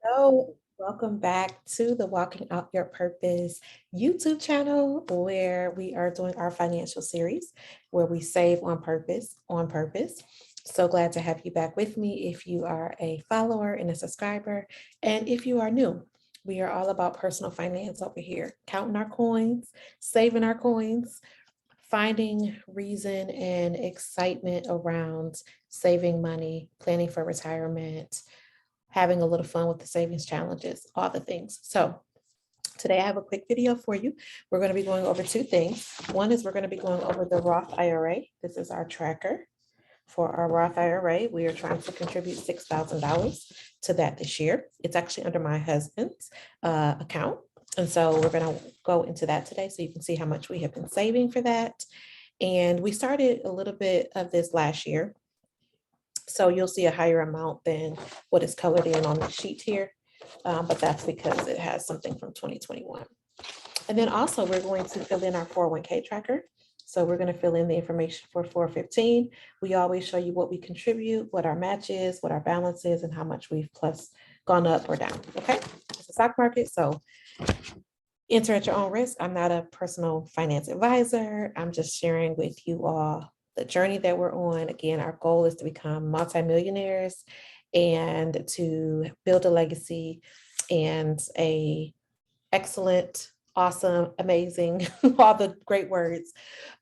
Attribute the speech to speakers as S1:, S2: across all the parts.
S1: Hello, welcome back to the Walking Out Your Purpose YouTube channel, where we are doing our financial series where we save on purpose, on purpose. So glad to have you back with me if you are a follower and a subscriber. And if you are new, we are all about personal finance over here, counting our coins, saving our coins, finding reason and excitement around saving money, planning for retirement, having a little fun with the savings challenges, all the things. So today I have a quick video for you. We're going to be going over two things. One is we're going to be going over the Roth IRA. This is our tracker for our Roth IRA. We are trying to contribute $6,000 to that this year. It's actually under my husband's account. And so we're going to go into that today so you can see how much we have been saving for that. And we started a little bit of this last year. So you'll see a higher amount than what is colored in on the sheet here, but that's because it has something from 2021. And then also we're going to fill in our 401k tracker. So we're going to fill in the information for 415. We always show you what we contribute, what our match is, what our balance is, and how much we've plus gone up or down. Okay, it's a stock market, so enter at your own risk. I'm not a personal finance advisor. I'm just sharing with you all the journey that we're on. Again, our goal is to become multimillionaires and to build a legacy and a excellent, awesome, amazing, all the great words,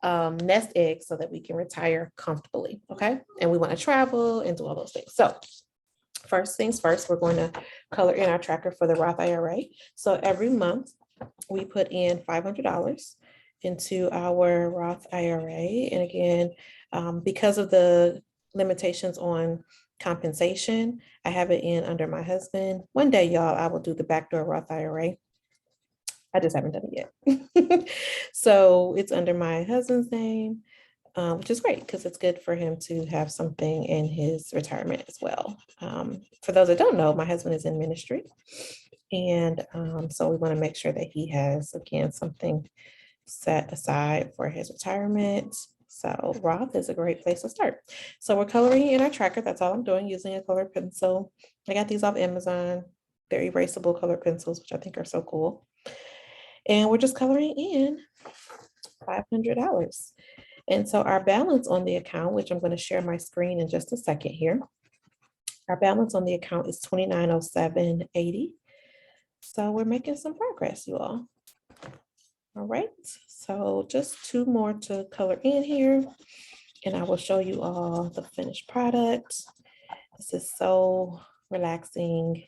S1: nest egg so that we can retire comfortably. Okay. And we want to travel and do all those things. So first things first, we're going to color in our tracker for the Roth IRA. So every month we put in $500 into our Roth IRA. And again, because of the limitations on compensation, I have it in under my husband. One day, y'all, I will do the backdoor Roth IRA. I just haven't done it yet. So it's under my husband's name, which is great because it's good for him to have something in his retirement as well. For those that don't know, my husband is in ministry. And so we want to make sure that he has, again, something set aside for his retirement. So Roth is a great place to start. So we're coloring in our tracker. That's all I'm doing, using a colored pencil. I got these off Amazon. They're erasable colored pencils, which I think are so cool. And we're just coloring in $500. And so our balance on the account, which I'm going to share my screen in just a second here. Our balance on the account is $2907.80. So we're making some progress, you all. All right, so just two more to color in here, and I will show you all the finished product. This is so relaxing.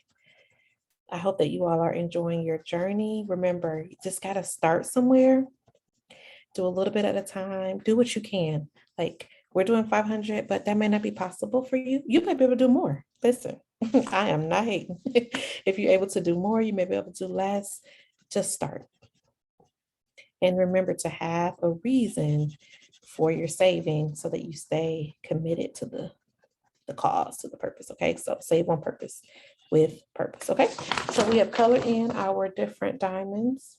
S1: I hope that you all are enjoying your journey. Remember, you just got to start somewhere. Do a little bit at a time. Do what you can. Like we're doing 500, but that may not be possible for you. You might be able to do more. Listen, I am not hating. If you're able to do more, you may be able to do less. Just start. And remember to have a reason for your saving so that you stay committed to the cause, to the purpose. Okay, so save on purpose with purpose. Okay, so we have colored in our different diamonds,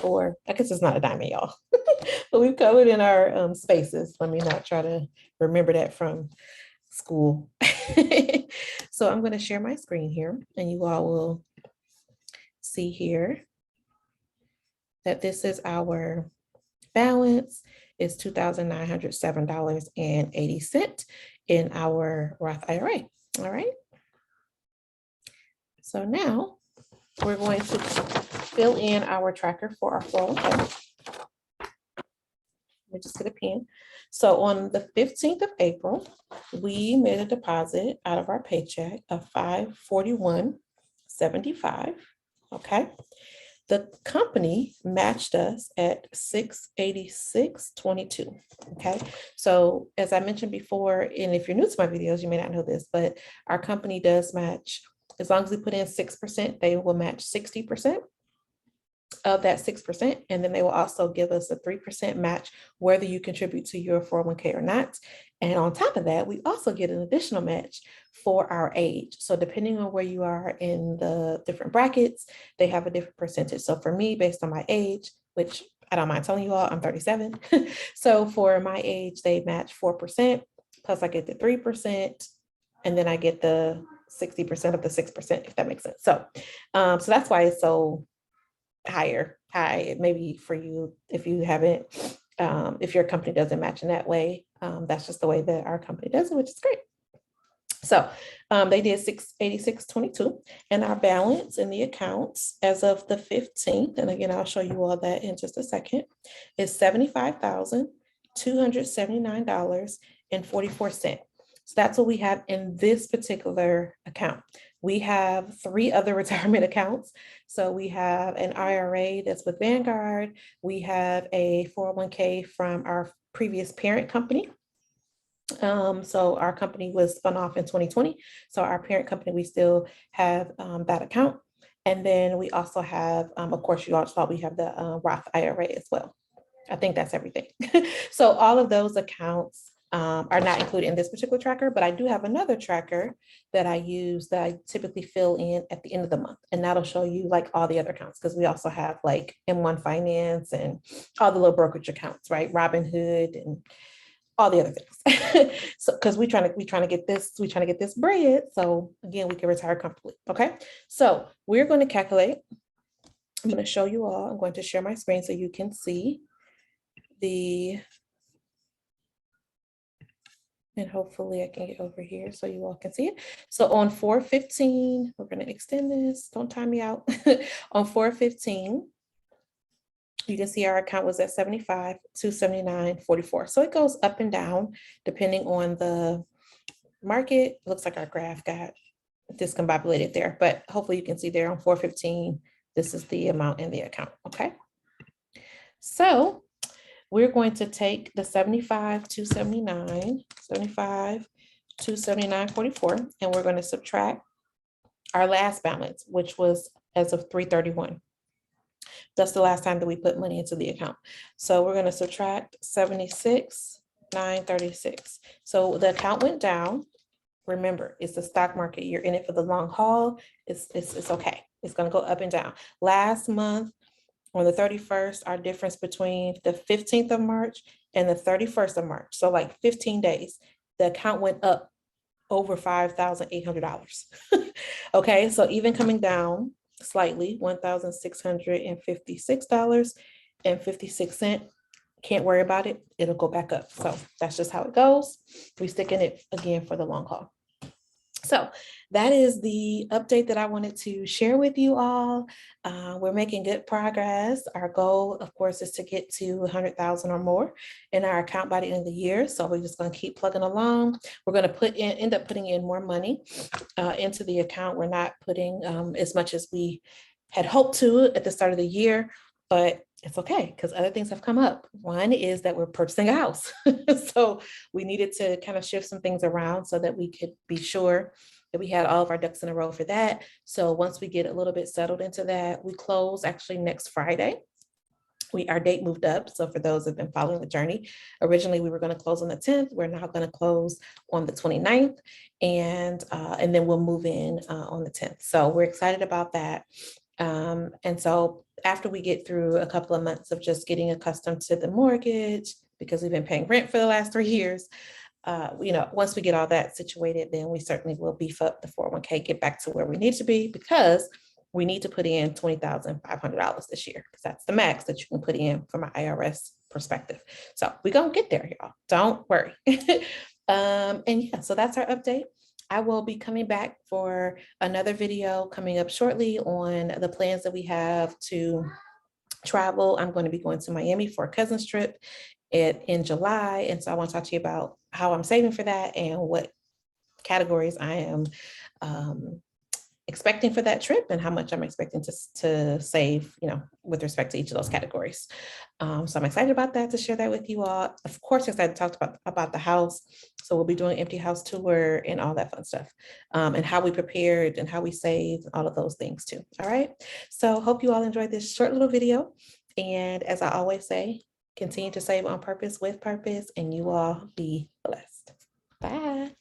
S1: or I guess it's not a diamond, y'all, but we've colored in our spaces. Let me not try to remember that from school. So I'm going to share my screen here, and you all will see here that this is our balance is $2,907.80 in our Roth IRA. All right. So now we're going to fill in our tracker for our 401k. Let me just get a pen. So on the 15th of April, we made a deposit out of our paycheck of $541.75. Okay. The company matched us at $686.22. Okay. So as I mentioned before, and if you're new to my videos, you may not know this, but our company does match, as long as we put in 6%, they will match 60% of that 6. And then they will also give us a 3% match, whether you contribute to your 401k or not. And on top of that, we also get an additional match for our age. So depending on where you are in the different brackets, they have a different percentage. So for me, based on my age, which I don't mind telling you all, I'm 37. So for my age, they match 4%, plus I get the 3%, and then I get the 60% of the 6%, if that makes sense. So, so that's why it's so high, maybe for you, if you haven't, if your company doesn't match in that way, that's just the way that our company does it, which is great. So they did 686.22, and our balance in the accounts as of the 15th, and again, I'll show you all that in just a second, is $75,279.44. So that's what we have in this particular account. We have 3 other retirement accounts. So we have an IRA that's with Vanguard. We have a 401k from our previous parent company. So our company was spun off in 2020. So our parent company, we still have that account. And then we also have, of course, you all saw we have the Roth IRA as well. I think that's everything. So all of those accounts are not included in this particular tracker, but I do have another tracker that I use that I typically fill in at the end of the month. And that'll show you like all the other accounts, because we also have like M1 Finance and all the little brokerage accounts, right? Robinhood and all the other things. So, because we trying to get this bread. So again, we can retire comfortably. Okay. So we're going to calculate. I'm going to show you all. I'm going to share my screen so you can see and hopefully I can get over here so you all can see it. So on 4/15, we're going to extend this. Don't time me out. On 4/15, you can see our account was at 75,279.44. So it goes up and down depending on the market. It looks like our graph got discombobulated there, but hopefully you can see there on 4/15, this is the amount in the account. Okay. So we're going to take the 75,279.44, and we're going to subtract our last balance, which was as of 3/31. That's the last time that we put money into the account. So we're going to subtract 76,936. So the account went down. Remember, it's the stock market. You're in it for the long haul. It's okay. It's going to go up and down. Last month on the 31st, our difference between the 15th of March and the 31st of March, so like 15 days, the account went up over $5,800. Okay, so even coming down slightly, $1,656.56. Can't worry about it. It'll go back up. So that's just how it goes. We stick in it again for the long haul. So that is the update that I wanted to share with you all. We're making good progress. Our goal, of course, is to get to 100,000 or more in our account by the end of the year. So we're just going to keep plugging along. We're going to end up putting in more money into the account. We're not putting as much as we had hoped to at the start of the year, but it's okay because other things have come up. One is that we're purchasing a house. So we needed to kind of shift some things around so that we could be sure that we had all of our ducks in a row for that. So once we get a little bit settled into that, we close actually next Friday. Our date moved up. So for those who have been following the journey, originally we were going to close on the 10th. We're now going to close on the 29th, and then we'll move in on the 10th. So we're excited about that. And so after we get through a couple of months of just getting accustomed to the mortgage, because we've been paying rent for the last 3 years, once we get all that situated, then we certainly will beef up the 401k, get back to where we need to be, because we need to put in $20,500 this year, because that's the max that you can put in from an IRS perspective. So we're going to get there, y'all. Don't worry. And yeah, so that's our update. I will be coming back for another video coming up shortly on the plans that we have to travel. I'm going to be going to Miami for a cousin's trip in July. And so I want to talk to you about how I'm saving for that and what categories I am expecting for that trip and how much I'm expecting to save, with respect to each of those categories. So I'm excited about that, to share that with you all. Of course, excited to talk about the house. So we'll be doing an empty house tour and all that fun stuff, and how we prepared and how we saved, all of those things too. All right. So hope you all enjoyed this short little video. And as I always say, continue to save on purpose with purpose, and you all be blessed. Bye.